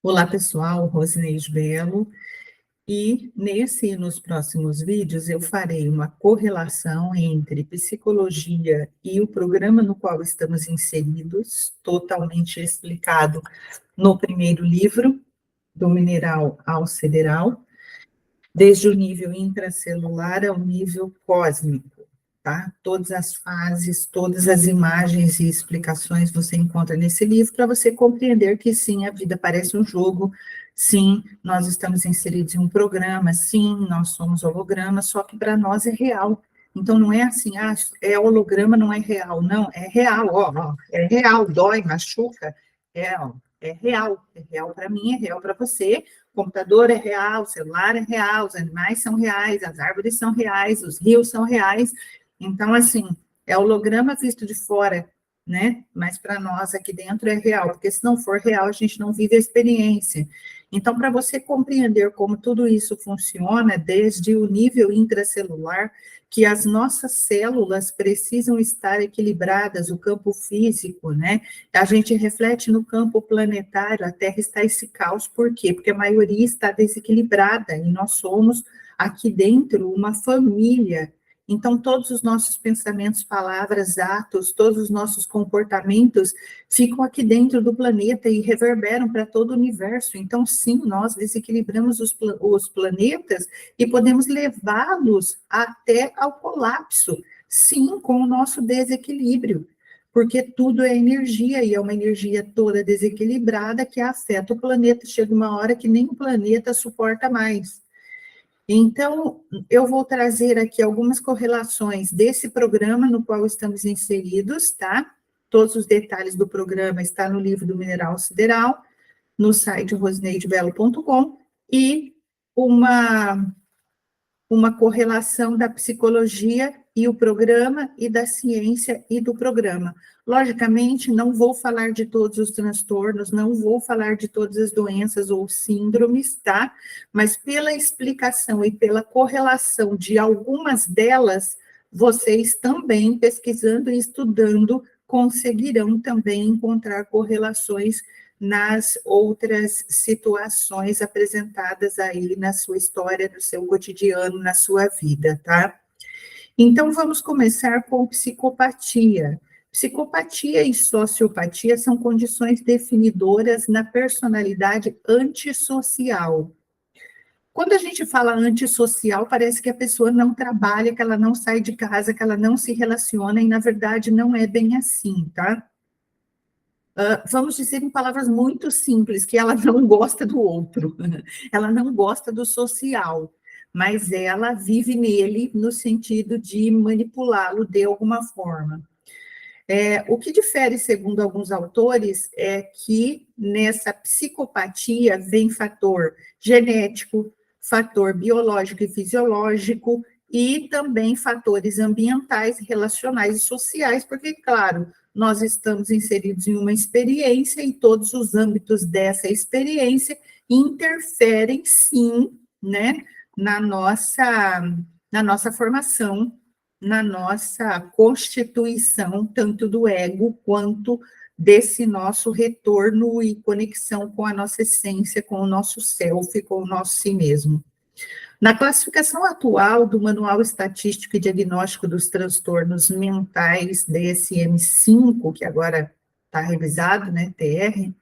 Olá, pessoal, Rosineide Belo, e nesse e nos próximos vídeos eu farei uma correlação entre psicologia e o programa no qual estamos inseridos, totalmente explicado no primeiro livro, do mineral ao sideral, desde o nível intracelular ao nível cósmico, tá? Todas as fases, todas as imagens e explicações você encontra nesse livro para você compreender que sim, a vida parece um jogo, sim, nós estamos inseridos em um programa, sim, nós somos holograma, só que para nós é real. Então não é assim, é holograma, não é real, não, é real, ó, é real, dói, machuca, ó, é real para mim, é real para você. O computador é real, o celular é real, os animais são reais, as árvores são reais, os rios são reais. Então, assim, é holograma visto de fora, né? Mas para nós aqui dentro é real, porque se não for real, a gente não vive a experiência. Então, para você compreender como tudo isso funciona, desde o nível intracelular, que as nossas células precisam estar equilibradas, o campo físico, né? A gente reflete no campo planetário, a Terra está esse caos, por quê? Porque a maioria está desequilibrada e nós somos aqui dentro uma família. Então, todos os nossos pensamentos, palavras, atos, todos os nossos comportamentos ficam aqui dentro do planeta e reverberam para todo o universo. Então, sim, nós desequilibramos os planetas e podemos levá-los até ao colapso, sim, com o nosso desequilíbrio, porque tudo é energia e é uma energia toda desequilibrada que afeta o planeta. Chega uma hora que nem o planeta suporta mais. Então, eu vou trazer aqui algumas correlações desse programa no qual estamos inseridos, tá? Todos os detalhes do programa estão no livro do Mineral Sideral, no site rosineidebelo.com, e uma correlação da psicologia e o programa, e da ciência e do programa. Logicamente, não vou falar de todos os transtornos, não vou falar de todas as doenças ou síndromes, tá? Mas pela explicação e pela correlação de algumas delas, vocês também, pesquisando e estudando, conseguirão também encontrar correlações nas outras situações apresentadas aí na sua história, no seu cotidiano, na sua vida, tá? Então, vamos começar com psicopatia. Psicopatia e sociopatia são condições definidoras na personalidade antissocial. Quando a gente fala antissocial, parece que a pessoa não trabalha, que ela não sai de casa, que ela não se relaciona, e na verdade não é bem assim, tá? Vamos dizer em palavras muito simples, que ela não gosta do outro, ela não gosta do social, mas ela vive nele no sentido de manipulá-lo de alguma forma. O que difere, segundo alguns autores, é que nessa psicopatia vem fator genético, fator biológico e fisiológico, e também fatores ambientais, relacionais e sociais, porque, claro, nós estamos inseridos em uma experiência e todos os âmbitos dessa experiência interferem, sim, né, na nossa formação, na nossa constituição, tanto do ego quanto desse nosso retorno e conexão com a nossa essência, com o nosso self, com o nosso si mesmo. Na classificação atual do Manual Estatístico e Diagnóstico dos Transtornos Mentais, DSM-5, que agora está revisado, né, TR,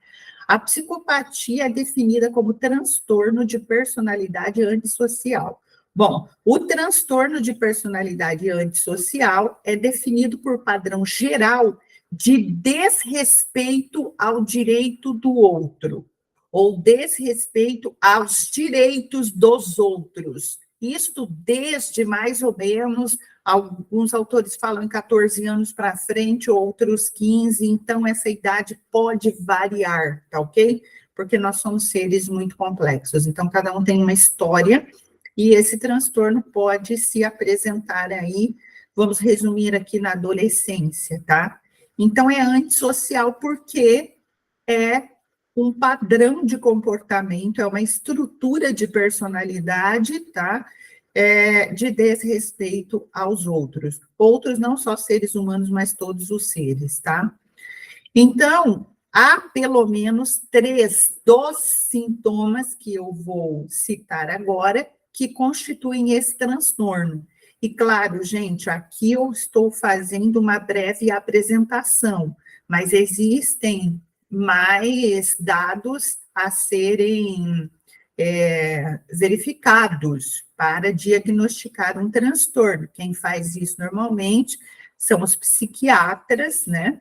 a psicopatia é definida como transtorno de personalidade antissocial. Bom, o transtorno de personalidade antissocial é definido por padrão geral de desrespeito ao direito do outro, ou desrespeito aos direitos dos outros. Isto desde mais ou menos, alguns autores falam em 14 anos para frente, outros 15, então essa idade pode variar, tá ok? Porque nós somos seres muito complexos, então cada um tem uma história, e esse transtorno pode se apresentar aí, vamos resumir aqui na adolescência, tá? Então é antissocial porque é um padrão de comportamento, é uma estrutura de personalidade, tá? De desrespeito aos outros. Outros, não só seres humanos, mas todos os seres, tá? Então, há pelo menos 3 dos sintomas que eu vou citar agora que constituem esse transtorno. E claro, gente, aqui eu estou fazendo uma breve apresentação, mas existem mais dados a serem verificados para diagnosticar um transtorno. Quem faz isso normalmente são os psiquiatras, né?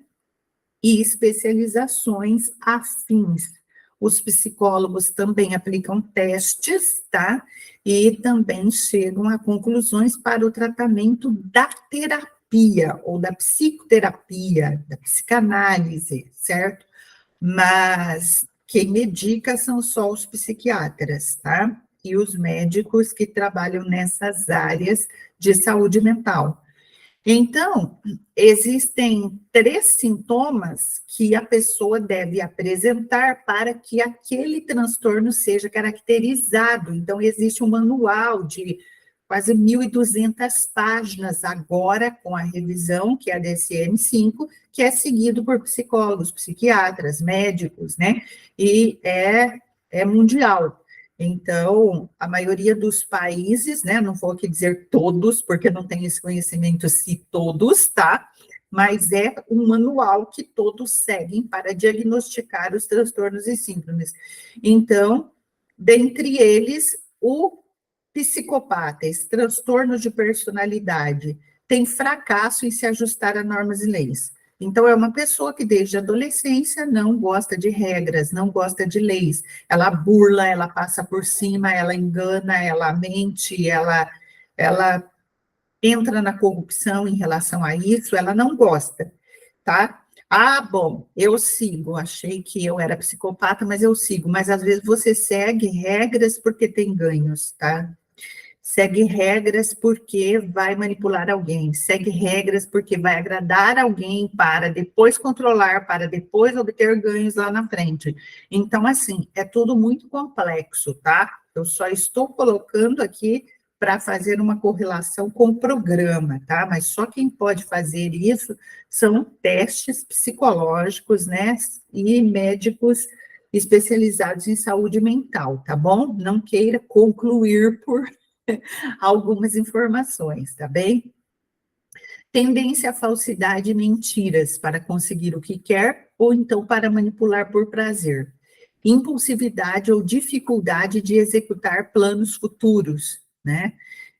E especializações afins. Os psicólogos também aplicam testes, tá? E também chegam a conclusões para o tratamento da terapia, ou da psicoterapia, da psicanálise, certo? Mas quem medica são só os psiquiatras, tá? E os médicos que trabalham nessas áreas de saúde mental. Então, existem 3 sintomas que a pessoa deve apresentar para que aquele transtorno seja caracterizado. Então, existe um manual de quase 1.200 páginas agora, com a revisão, que é a DSM-5, que é seguido por psicólogos, psiquiatras, médicos, né? E é mundial. Então, a maioria dos países, né, não vou aqui dizer todos, porque não tenho esse conhecimento se todos, tá? Mas é um manual que todos seguem para diagnosticar os transtornos e síndromes. Então, dentre eles, o psicopata, esse transtorno de personalidade, tem fracasso em se ajustar a normas e leis. Então, é uma pessoa que desde a adolescência não gosta de regras, não gosta de leis. Ela burla, ela passa por cima, ela engana, ela mente, ela entra na corrupção em relação a isso, ela não gosta, tá? Ah, bom, eu sigo, achei que eu era psicopata, mas eu sigo. Mas às vezes você segue regras porque tem ganhos, tá? Segue regras porque vai manipular alguém, segue regras porque vai agradar alguém para depois controlar, para depois obter ganhos lá na frente. Então, assim, é tudo muito complexo, tá? Eu só estou colocando aqui para fazer uma correlação com o programa, tá? Mas só quem pode fazer isso são testes psicológicos, né? E médicos especializados em saúde mental, tá bom? Não queira concluir por algumas informações, tá bem? Tendência à falsidade e mentiras para conseguir o que quer ou então para manipular por prazer. Impulsividade ou dificuldade de executar planos futuros, né?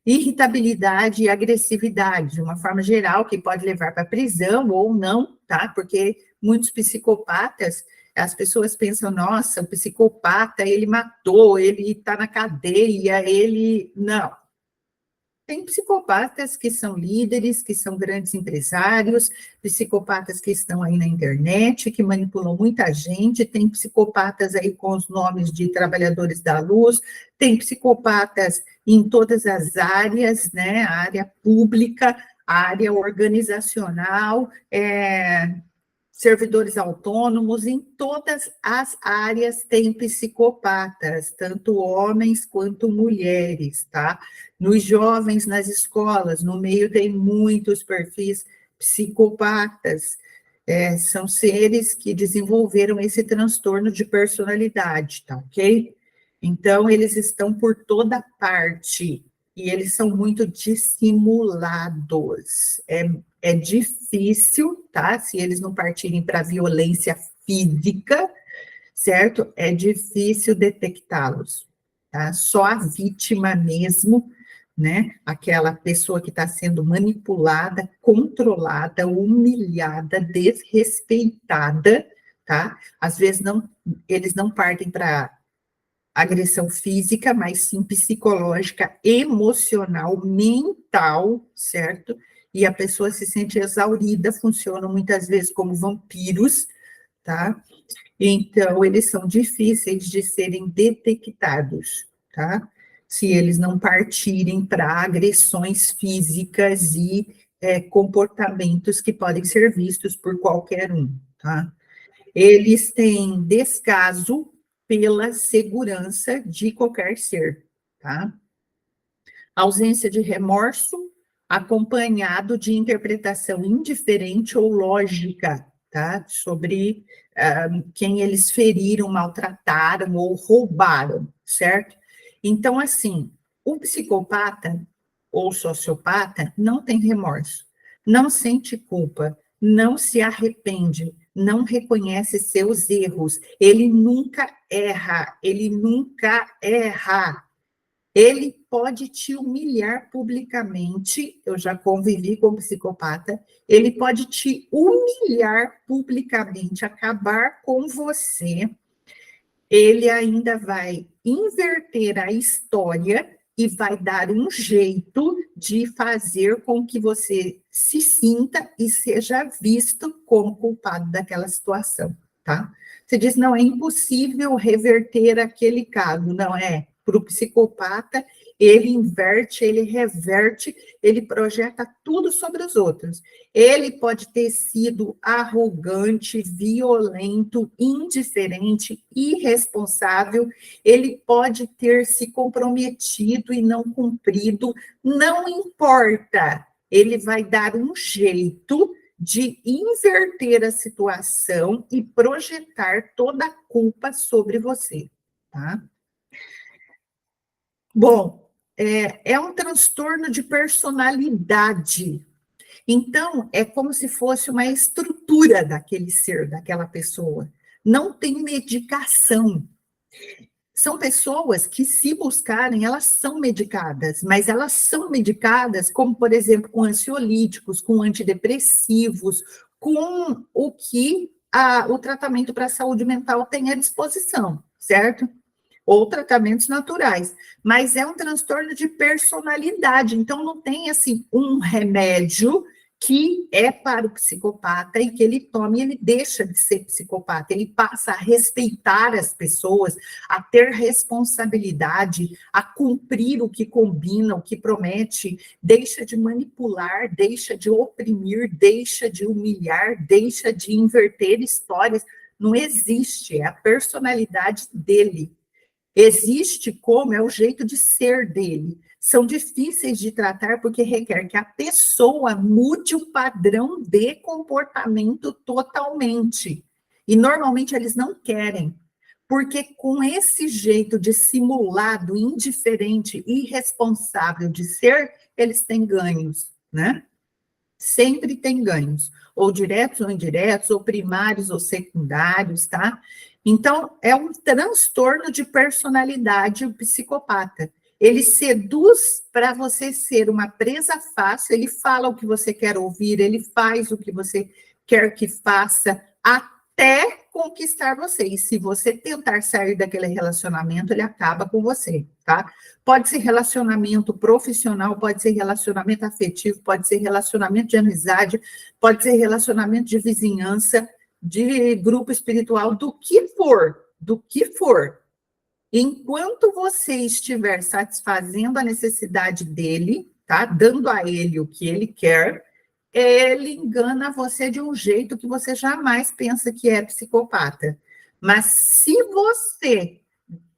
Irritabilidade e agressividade, de uma forma geral, que pode levar para prisão ou não, tá? Porque muitos psicopatas, as pessoas pensam, nossa, o psicopata, ele matou, ele está na cadeia, ele... Não, tem psicopatas que são líderes, que são grandes empresários, psicopatas que estão aí na internet, que manipulam muita gente, tem psicopatas aí com os nomes de trabalhadores da luz, tem psicopatas em todas as áreas, né? A área pública, a área organizacional, servidores autônomos, em todas as áreas tem psicopatas, tanto homens quanto mulheres, tá? Nos jovens, nas escolas, no meio tem muitos perfis psicopatas, são seres que desenvolveram esse transtorno de personalidade, tá ok? Então, eles estão por toda parte, e eles são muito dissimulados, é difícil, tá? Se eles não partirem para violência física, certo? É difícil detectá-los, tá? Só a vítima mesmo, né? Aquela pessoa que está sendo manipulada, controlada, humilhada, desrespeitada, tá? Às vezes não, eles não partem para agressão física, mas sim psicológica, emocional, mental, certo? E a pessoa se sente exaurida, funcionam muitas vezes como vampiros, tá? Então, eles são difíceis de serem detectados, tá? Se eles não partirem para agressões físicas e comportamentos que podem ser vistos por qualquer um, tá? Eles têm descaso pela segurança de qualquer ser, tá? Ausência de remorso, acompanhado de interpretação indiferente ou lógica, tá? Sobre quem eles feriram, maltrataram ou roubaram, certo? Então, assim, o psicopata ou sociopata não tem remorso, não sente culpa, não se arrepende, não reconhece seus erros, ele nunca erra, ele nunca erra. Ele pode te humilhar publicamente, eu já convivi com um psicopata, ele pode te humilhar publicamente, acabar com você, ele ainda vai inverter a história e vai dar um jeito de fazer com que você se sinta e seja visto como culpado daquela situação, tá? Você diz, não, é impossível reverter aquele caso, não é? Para o psicopata, ele inverte, ele reverte, ele projeta tudo sobre os outros. Ele pode ter sido arrogante, violento, indiferente, irresponsável, ele pode ter se comprometido e não cumprido, não importa, ele vai dar um jeito de inverter a situação e projetar toda a culpa sobre tá? Bom, é um transtorno de personalidade. Então, é como se fosse uma estrutura daquele ser, daquela pessoa. Não tem medicação. São pessoas que, se buscarem, elas são medicadas, mas elas são medicadas, como, por exemplo, com ansiolíticos, com antidepressivos, com o que o tratamento para a saúde mental tem à disposição, certo? Ou tratamentos naturais, mas é um transtorno de personalidade, então não tem assim um remédio que é para o psicopata e que ele tome e ele deixa de ser psicopata, ele passa a respeitar as pessoas, a ter responsabilidade, a cumprir o que combina, o que promete, deixa de manipular, deixa de oprimir, deixa de humilhar, deixa de inverter histórias, não existe, é a personalidade dele. Existe como é o jeito de ser dele. São difíceis de tratar porque requer que a pessoa mude o padrão de comportamento totalmente. E normalmente eles não querem, porque com esse jeito de simulado, indiferente, irresponsável de ser, eles têm ganhos, né? Sempre tem ganhos, ou diretos ou indiretos, ou primários ou secundários, tá? Então, é um transtorno de personalidade o psicopata. Ele seduz para você ser uma presa fácil, ele fala o que você quer ouvir, ele faz o que você quer que faça, até conquistar você. E se você tentar sair daquele relacionamento, ele acaba com você, tá? Pode ser relacionamento profissional, pode ser relacionamento afetivo, pode ser relacionamento de amizade, pode ser relacionamento de vizinhança, de grupo espiritual, do que for, do que for. Enquanto você estiver satisfazendo a necessidade dele, tá? Dando a ele o que ele quer, ele engana você de um jeito que você jamais pensa que é psicopata. Mas se você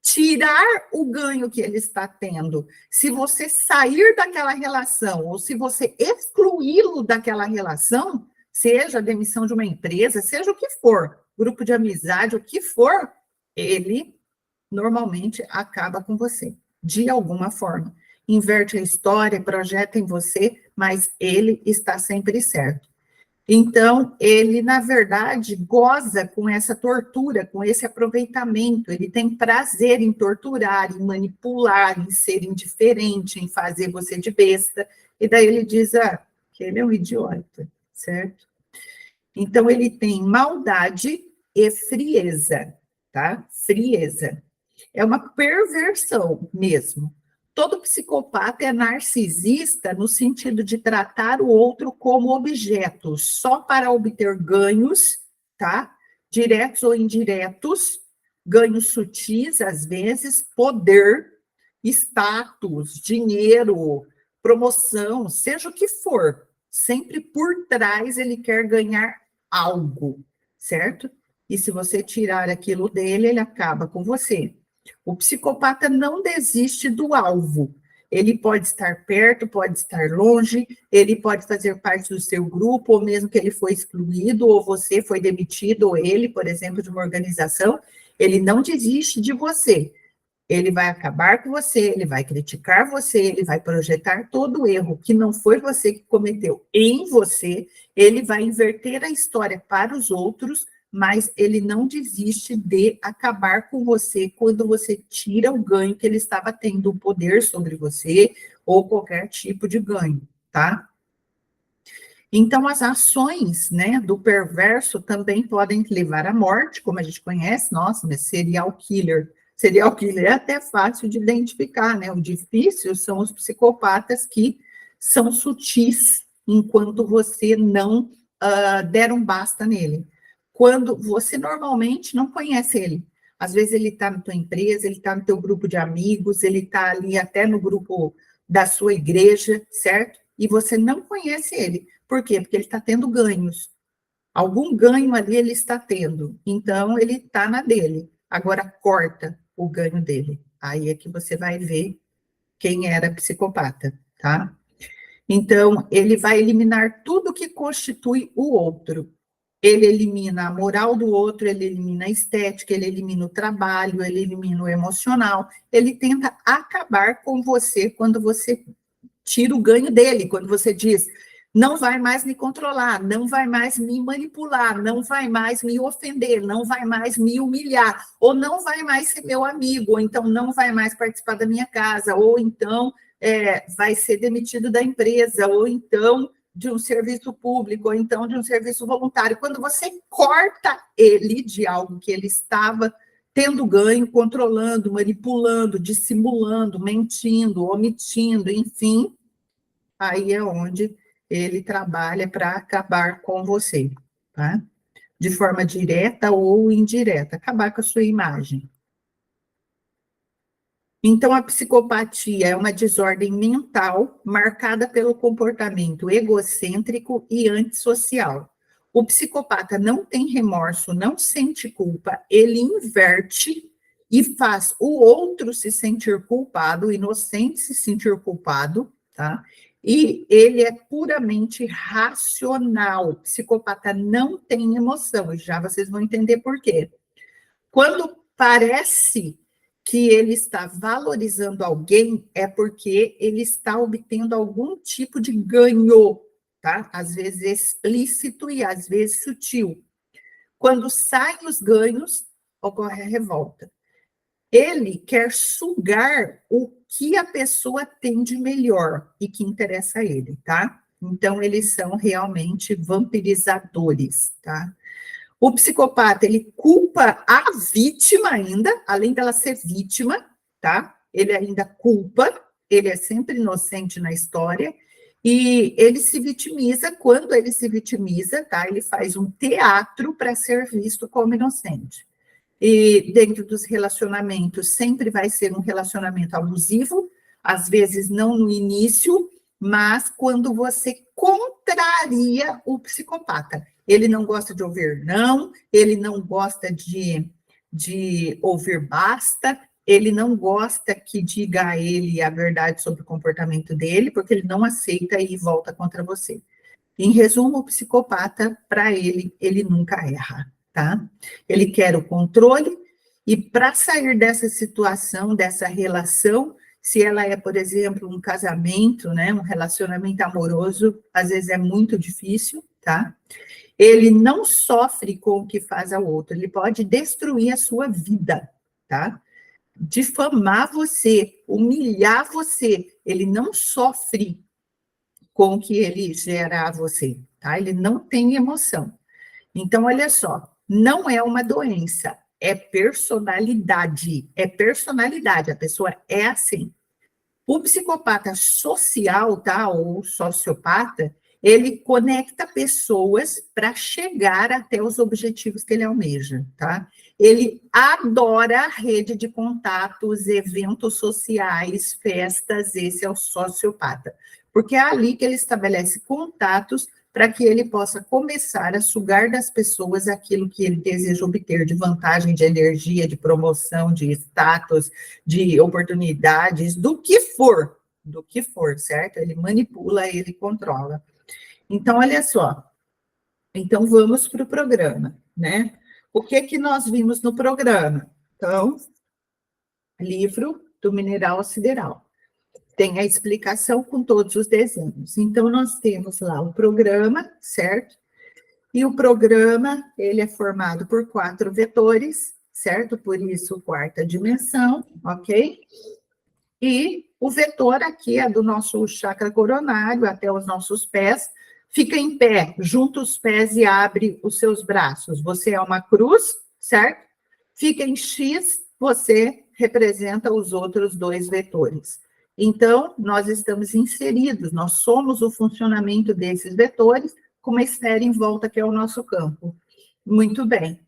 tirar o ganho que ele está tendo, se você sair daquela relação, ou se você excluí-lo daquela relação, seja a demissão de uma empresa, seja o que for, grupo de amizade, o que for, ele normalmente acaba com você, de alguma forma. Inverte a história, projeta em você, mas ele está sempre certo. Então, ele, na verdade, goza com essa tortura, com esse aproveitamento. Ele tem prazer em torturar, em manipular, em ser indiferente, em fazer você de besta. E daí ele diz que ele é um idiota, certo? Então, ele tem maldade e frieza, tá? Frieza. É uma perversão mesmo. Todo psicopata é narcisista no sentido de tratar o outro como objeto, só para obter ganhos, tá? Diretos ou indiretos, ganhos sutis, às vezes, poder, status, dinheiro, promoção, seja o que for. Sempre por trás ele quer ganhar algo, certo? E se você tirar aquilo dele, ele acaba com você. O psicopata não desiste do alvo. Ele pode estar perto, pode estar longe, ele pode fazer parte do seu grupo, ou mesmo que ele foi excluído, ou você foi demitido, ou ele, por exemplo, de uma organização, ele não desiste de você. Ele vai acabar com você, ele vai criticar você, ele vai projetar todo o erro que não foi você que cometeu em você, ele vai inverter a história para os outros, mas ele não desiste de acabar com você quando você tira o ganho que ele estava tendo, o poder sobre você, ou qualquer tipo de ganho, tá? Então, as ações, né, do perverso também podem levar à morte, como a gente conhece, nossa, mas serial killer. Serial killer é até fácil de identificar, né? O difícil são os psicopatas que são sutis, enquanto você não der um basta nele. Quando você normalmente não conhece ele. Às vezes ele está na tua empresa, ele está no teu grupo de amigos, ele está ali até no grupo da sua igreja, certo? E você não conhece ele. Por quê? Porque ele está tendo ganhos. Algum ganho ali ele está tendo. Então, ele está na dele. Agora, corta o ganho dele. Aí é que você vai ver quem era psicopata, tá? Então, ele vai eliminar tudo que constitui o outro. Ele elimina a moral do outro, ele elimina a estética, ele elimina o trabalho, ele elimina o emocional. Ele tenta acabar com você quando você tira o ganho dele, quando você diz, não vai mais me controlar, não vai mais me manipular, não vai mais me ofender, não vai mais me humilhar, ou não vai mais ser meu amigo, ou então não vai mais participar da minha casa, ou então vai ser demitido da empresa, ou então de um serviço público, ou então de um serviço voluntário. Quando você corta ele de algo que ele estava tendo ganho, controlando, manipulando, dissimulando, mentindo, omitindo, enfim, aí é onde ele trabalha para acabar com você, tá? De forma direta ou indireta, acabar com a sua imagem. Então, a psicopatia é uma desordem mental marcada pelo comportamento egocêntrico e antissocial. O psicopata não tem remorso, não sente culpa, ele inverte e faz o outro se sentir culpado, o inocente se sentir culpado, tá? E ele é puramente racional. O psicopata não tem emoção, e já vocês vão entender por quê. Quando parece que ele está valorizando alguém, é porque ele está obtendo algum tipo de ganho, tá? Às vezes explícito e às vezes sutil. Quando saem os ganhos, ocorre a revolta. Ele quer sugar o que a pessoa tem de melhor e que interessa a ele, tá? Então, eles são realmente vampirizadores, tá? O psicopata, ele culpa a vítima ainda, além dela ser vítima, tá? Ele ainda culpa, ele é sempre inocente na história, e ele se vitimiza, quando ele se vitimiza, tá? Ele faz um teatro para ser visto como inocente. E dentro dos relacionamentos, sempre vai ser um relacionamento abusivo, às vezes não no início, mas quando você contraria o psicopata. Ele não gosta de ouvir não, ele não gosta de ouvir basta, ele não gosta que diga a ele a verdade sobre o comportamento dele, porque ele não aceita e volta contra você. Em resumo, o psicopata, para ele, ele nunca erra, tá? Ele quer o controle, e para sair dessa situação, dessa relação, se ela é, por exemplo, um casamento, né, um relacionamento amoroso, às vezes é muito difícil, tá? Ele não sofre com o que faz ao outro, ele pode destruir a sua vida, tá? Difamar você, humilhar você, ele não sofre com o que ele gera a você, tá? Ele não tem emoção. Então, olha só, não é uma doença, é personalidade, a pessoa é assim. O psicopata social, tá, ou sociopata, ele conecta pessoas para chegar até os objetivos que ele almeja, tá? Ele adora a rede de contatos, eventos sociais, festas, esse é o sociopata. Porque é ali que ele estabelece contatos para que ele possa começar a sugar das pessoas aquilo que ele deseja obter de vantagem, de energia, de promoção, de status, de oportunidades, do que for, do que for, certo? Ele manipula, ele controla. Então, olha só. Então, vamos para o programa, né? O que nós vimos no programa? Então, livro do mineral sideral. Tem a explicação com todos os desenhos. Então, nós temos lá o programa, certo? E o programa, ele é formado por 4 vetores, certo? Por isso, quarta dimensão, ok? E o vetor aqui é do nosso chakra coronário até os nossos pés. Fica em pé, junta os pés e abre os seus braços. Você é uma cruz, certo? Fica em X, você representa os outros 2 vetores. Então, nós estamos inseridos, nós somos o funcionamento desses vetores com uma esfera em volta, que é o nosso campo. Muito bem.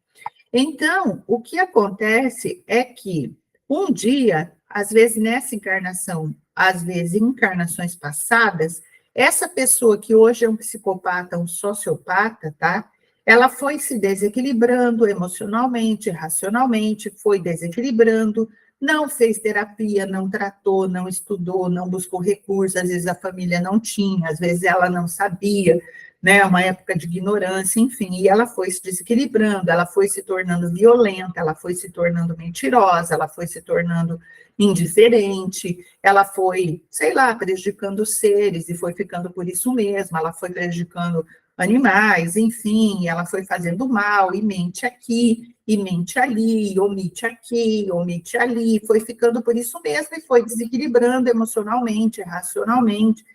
Então, o que acontece é que um dia, às vezes nessa encarnação, às vezes em encarnações passadas, essa pessoa que hoje é um psicopata, um sociopata, tá? Ela foi se desequilibrando emocionalmente, racionalmente, foi desequilibrando, não fez terapia, não tratou, não estudou, não buscou recursos, às vezes a família não tinha, às vezes ela não sabia, né, uma época de ignorância, enfim, e ela foi se desequilibrando, ela foi se tornando violenta, ela foi se tornando mentirosa, ela foi se tornando indiferente, ela foi, sei lá, prejudicando seres e foi ficando por isso mesmo, ela foi prejudicando animais, enfim, ela foi fazendo mal e mente aqui, e mente ali, omite aqui, omite ali, foi ficando por isso mesmo e foi desequilibrando emocionalmente, racionalmente,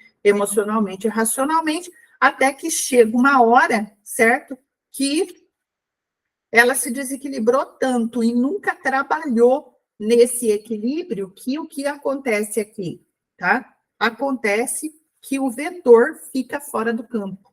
até que chega uma hora, certo? Que ela se desequilibrou tanto e nunca trabalhou nesse equilíbrio que o que acontece aqui, tá? Acontece que o vetor fica fora do campo,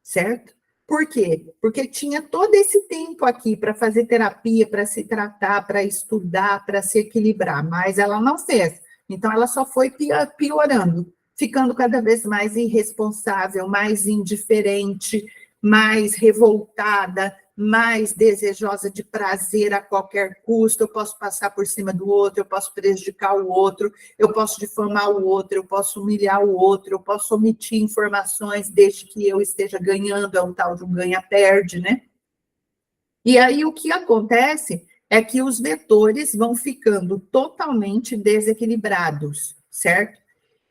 certo? Por quê? Porque tinha todo esse tempo aqui para fazer terapia, para se tratar, para estudar, para se equilibrar, mas ela não fez. Então, ela só foi piorando, ficando cada vez mais irresponsável, mais indiferente, mais revoltada, mais desejosa de prazer a qualquer custo. Eu posso passar por cima do outro, eu posso prejudicar o outro, eu posso difamar o outro, eu posso humilhar o outro, eu posso omitir informações desde que eu esteja ganhando, é um tal de um ganha-perde, né? E aí o que acontece é que os vetores vão ficando totalmente desequilibrados, certo?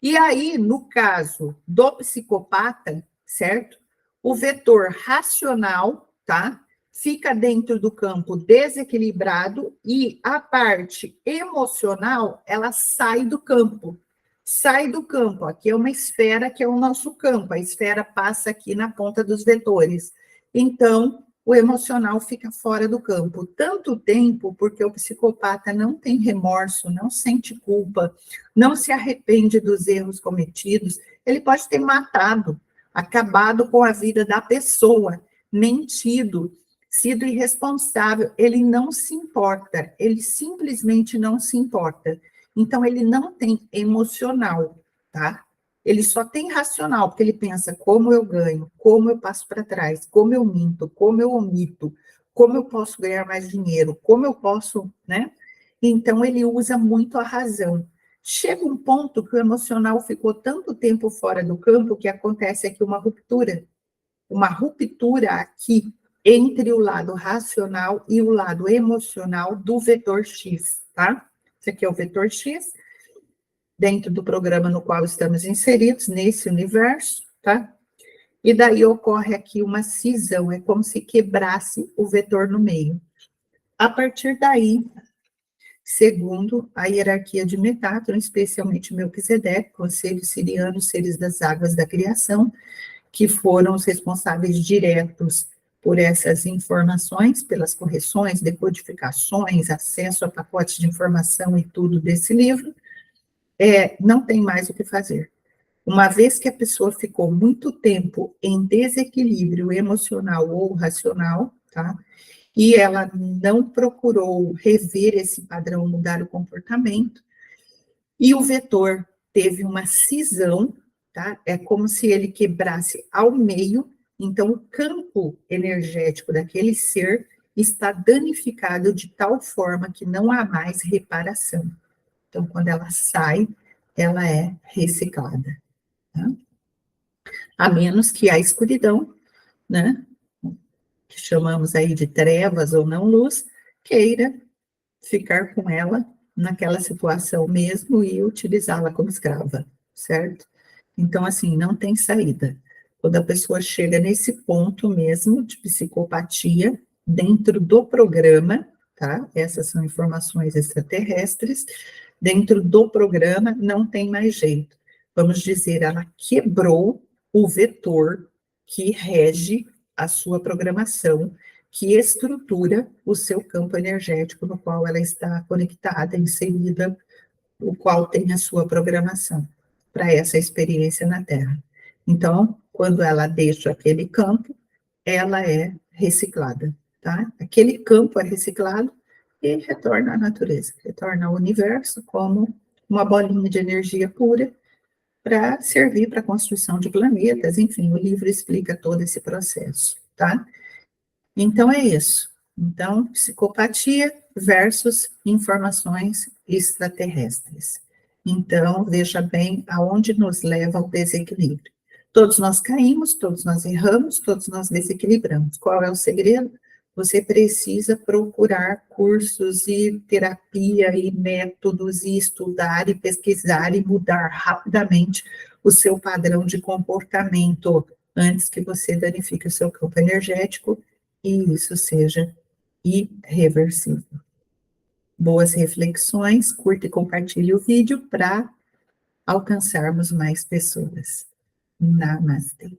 E aí, no caso do psicopata, certo? O vetor racional, tá? Fica dentro do campo desequilibrado e a parte emocional, ela sai do campo. Sai do campo. Aqui é uma esfera que é o nosso campo. A esfera passa aqui na ponta dos vetores. Então, o emocional fica fora do campo. Tanto tempo, porque o psicopata não tem remorso, não sente culpa, não se arrepende dos erros cometidos. Ele pode ter matado, acabado com a vida da pessoa, mentido, sido irresponsável. Ele não se importa, ele simplesmente não se importa. Então, ele não tem emocional, tá? Ele só tem racional, porque ele pensa como eu ganho, como eu passo para trás, como eu minto, como eu omito, como eu posso ganhar mais dinheiro, como eu posso, né? Então, ele usa muito a razão. Chega um ponto que o emocional ficou tanto tempo fora do campo que acontece aqui uma ruptura aqui entre o lado racional e o lado emocional do vetor X, tá? Esse aqui é o vetor X, dentro do programa no qual estamos inseridos, nesse universo, tá? E daí ocorre aqui uma cisão, é como se quebrasse o vetor no meio. A partir daí, segundo a hierarquia de Metatron, especialmente Melquisedeque, conselho siriano, seres das águas da criação, que foram os responsáveis diretos por essas informações, pelas correções, decodificações, acesso a pacotes de informação e tudo desse livro, não tem mais o que fazer. Uma vez que a pessoa ficou muito tempo em desequilíbrio emocional ou racional, tá? E ela não procurou rever esse padrão, mudar o comportamento, e o vetor teve uma cisão, tá? É como se ele quebrasse ao meio, então o campo energético daquele ser está danificado de tal forma que não há mais reparação. Então, quando ela sai, ela é reciclada, tá? A menos que a escuridão, né, que chamamos aí de trevas ou não luz, queira ficar com ela naquela situação mesmo e utilizá-la como escrava, certo? Então, assim, não tem saída. Quando a pessoa chega nesse ponto mesmo de psicopatia, dentro do programa, tá? Essas são informações extraterrestres, dentro do programa não tem mais jeito. Vamos dizer, ela quebrou o vetor que rege a sua programação, que estrutura o seu campo energético no qual ela está conectada, inserida, o qual tem a sua programação para essa experiência na Terra. Então, quando ela deixa aquele campo, ela é reciclada, tá? Aquele campo é reciclado e retorna à natureza, retorna ao universo como uma bolinha de energia pura para servir para a construção de planetas, enfim, o livro explica todo esse processo, tá? Então é isso. Então, psicopatia versus informações extraterrestres. Então, veja bem aonde nos leva o desequilíbrio. Todos nós caímos, todos nós erramos, todos nós desequilibramos. Qual é o segredo? Você precisa procurar cursos e terapia e métodos e estudar e pesquisar e mudar rapidamente o seu padrão de comportamento antes que você danifique o seu campo energético e isso seja irreversível. Boas reflexões, curta e compartilhe o vídeo para alcançarmos mais pessoas. Namastê.